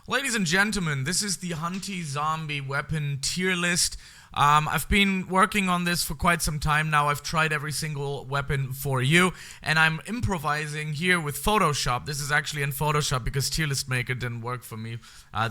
Ladies and gentlemen, this is the Hunty Zombie Weapon tier list. I've been working on this for quite some time now. I've tried every single weapon for you, and I'm improvising here with Photoshop. This is actually in Photoshop because Tier List Maker didn't work for me.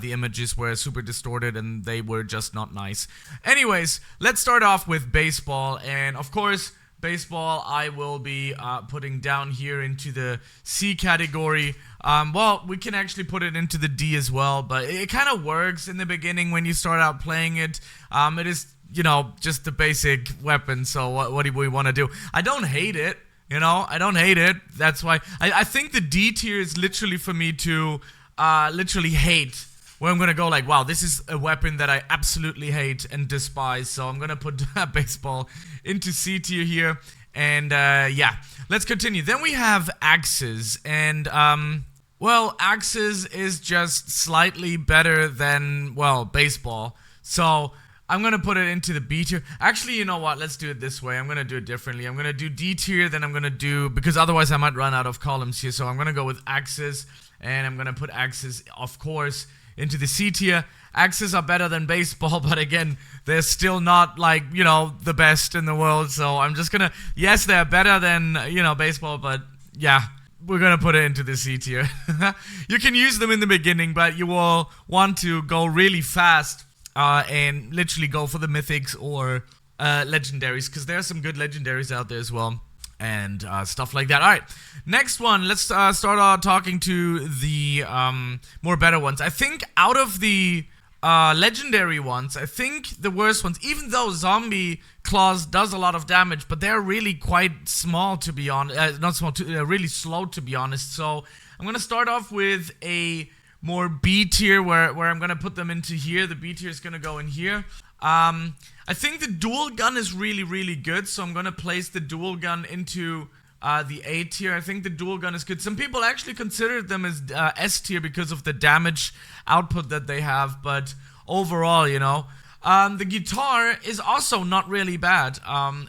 The images were super distorted and they were just not nice. Anyways, let's start off with baseball, and of course, baseball I will be putting down here into the C category. Well, we can actually put it into the D as well, but it kind of works in the beginning when you start out playing it. It is, you know, just the basic weapon, so what do we want to do? I don't hate it, you know, I don't hate it. That's why I think the D tier is literally for me to literally hate, where I'm gonna go like, wow, this is a weapon that I absolutely hate and despise, so I'm gonna put baseball into C tier here. And yeah, let's continue. Then we have axes, and well, axes is just slightly better than, well, baseball. So I'm gonna put it into the B tier. Actually, you know what? Let's do it this way. I'm gonna do it differently. I'm gonna do D tier, then I'm gonna do, because otherwise I might run out of columns here. So I'm gonna go with axes, and I'm gonna put axes, of course, into the C tier. Axes are better than baseball, but again, they're still not, like, you know, the best in the world. So I'm just gonna, yes, they're better than, you know, baseball, but yeah, we're gonna put it into the C tier. You can use them in the beginning, but you will want to go really fast and literally go for the mythics or legendaries, because there are some good legendaries out there as well, and stuff like that. Alright, next one, let's start talking to the more better ones. I think out of the legendary ones, I think the worst ones, even though Zombie Claws does a lot of damage, but they're really quite small, to be honest, not small, really slow, to be honest. So I'm gonna start off with a more B tier, where I'm gonna put them into here. The B tier is gonna go in here. I think the dual gun is really good, so I'm gonna place the dual gun into the A tier. I think the dual gun is good. Some people actually consider them as S tier because of the damage output that they have, but overall, you know, the guitar is also not really bad.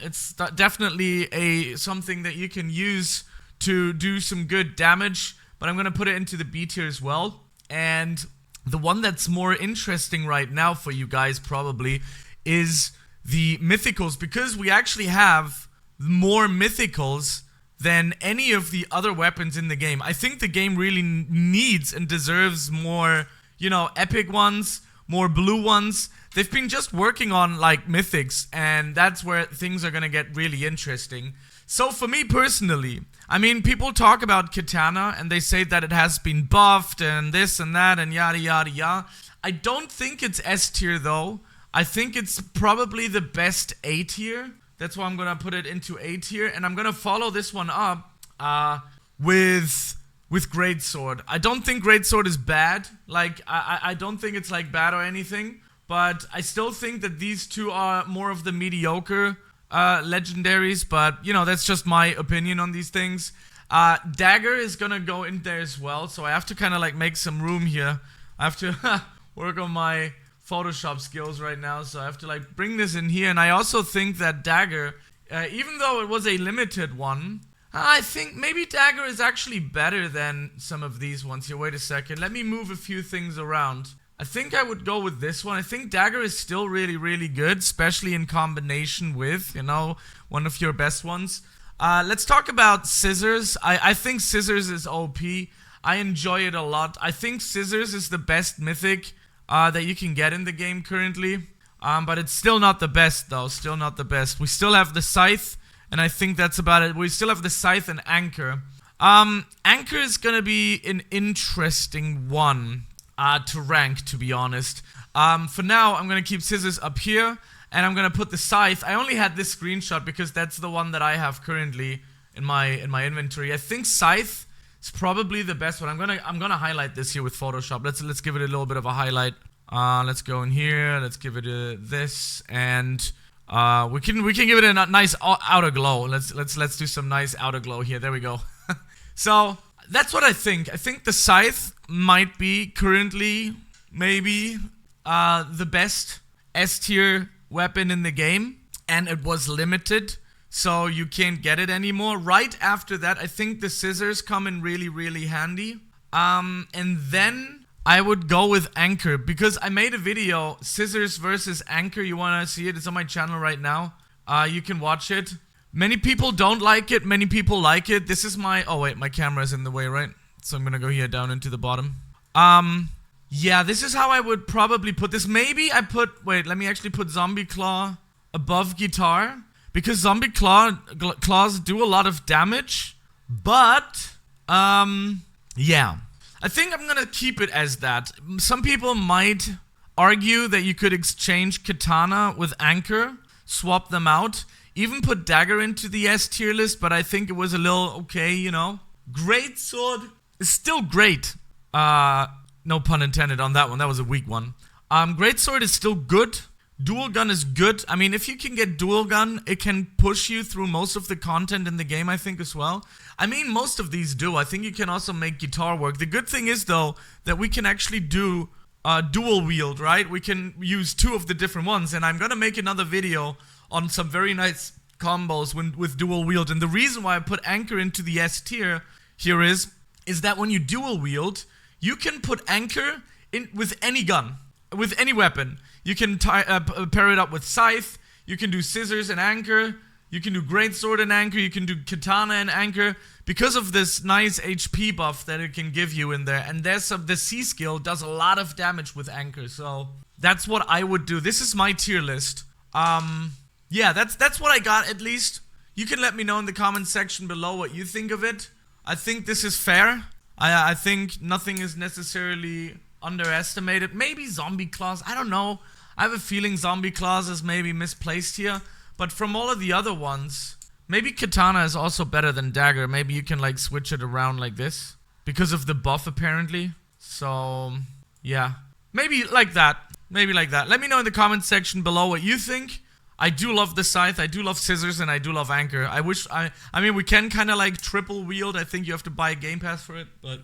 It's definitely something that you can use to do some good damage, but I'm gonna put it into the B tier as well. And the one that's more interesting right now for you guys probably is the mythicals, because we actually have more mythicals than any of the other weapons in the game. I think the game really needs and deserves more, you know, epic ones, more blue ones. They've been just working on, like, mythics, and that's where things are gonna get really interesting. So for me personally, I mean, people talk about Katana and they say that it has been buffed and this and that and yada yada yada. I don't think it's S tier though. I think it's probably the best A tier. That's why I'm gonna put it into A tier, and I'm gonna follow this one up with Greatsword. I don't think Greatsword is bad. Like, I don't think it's like bad or anything, but I still think that these two are more of the mediocre legendaries, but you know, that's just my opinion on these things. Dagger is gonna go in there as well, so I have to kind of like make some room here. I have to work on my Photoshop skills right now, so I have to like bring this in here. And I also think that Dagger, even though it was a limited one, I think maybe Dagger is actually better than some of these ones here. Wait a second, let me move a few things around. I think I would go with this one. I think Dagger is still really good, especially in combination with, you know, one of your best ones. Let's talk about Scissors. I think Scissors is OP. I enjoy it a lot. I think Scissors is the best mythic that you can get in the game currently. But it's still not the best though, still not the best. We still have the Scythe, and I think that's about it. We still have the Scythe and Anchor. Anchor is gonna be an interesting one to rank, to be honest. For now, I'm gonna keep Scissors up here, and I'm gonna put the Scythe. I only had this screenshot because that's the one that I have currently in my inventory. I think Scythe is probably the best one. I'm gonna highlight this here with Photoshop. Let's give it a little bit of a highlight. Let's go in here. Let's give it this, and we can give it a nice outer glow. Let's do some nice outer glow here. There we go. So that's what I think. I think the Scythe might be currently maybe the best S tier weapon in the game, and it was limited, so you can't get it anymore. Right after that, I think the Scissors come in really handy. And then I would go with Anchor, because I made a video, Scissors versus Anchor. You want to see it? It's on my channel right now. You can watch it. Many people don't like it. Many people like it. This is my... Oh, wait. My camera is in the way, right? So I'm going to go here down into the bottom. Yeah, this is how I would probably put this. Maybe I put... Wait, let me actually put Zombie Claw above Guitar. Because Zombie Claws do a lot of damage. But, yeah. I think I'm gonna keep it as that. Some people might argue that you could exchange Katana with Anchor, swap them out, even put Dagger into the S tier list, but I think it was a little okay, you know. Greatsword is still great. No pun intended on that one, that was a weak one. Greatsword is still good. Dual Gun is good. I mean, if you can get Dual Gun, it can push you through most of the content in the game, I think, as well. I mean, most of these do. I think you can also make Guitar work. The good thing is, though, that we can actually do dual wield, right? We can use 2 of the different ones, and I'm gonna make another video on some very nice combos with dual wield. And the reason why I put Anchor into the S tier here is that when you dual wield, you can put Anchor in with any gun, with any weapon. You can pair it up with Scythe, you can do Scissors and Anchor, you can do Greatsword and Anchor, you can do Katana and Anchor, because of this nice HP buff that it can give you in there. And the C skill does a lot of damage with Anchor, so that's what I would do. This is my tier list. Yeah, that's what I got, at least. You can let me know in the comment section below what you think of it. I think this is fair. I think nothing is necessarily underestimated. Maybe Zombie Claws, I don't know. I have a feeling Zombie Claws is maybe misplaced here. But from all of the other ones, maybe Katana is also better than Dagger. Maybe you can like switch it around like this, because of the buff apparently. So, yeah. Maybe like that. Maybe like that. Let me know in the comment section below what you think. I do love the Scythe, I do love Scissors, and I do love Anchor. I mean, we can kind of like triple wield. I think you have to buy a Game Pass for it, but...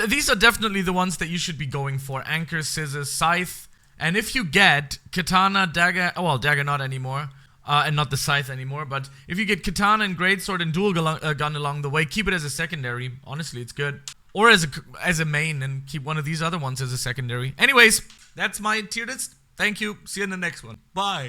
these are definitely the ones that you should be going for. Anchor, Scissors, Scythe. And if you get Katana, Dagger... Oh, well, Dagger not anymore. And not the Scythe anymore. But if you get Katana and Greatsword and Dual Gun along the way, keep it as a secondary. Honestly, it's good. Or as a main, and keep one of these other ones as a secondary. Anyways, that's my tier list. Thank you. See you in the next one. Bye.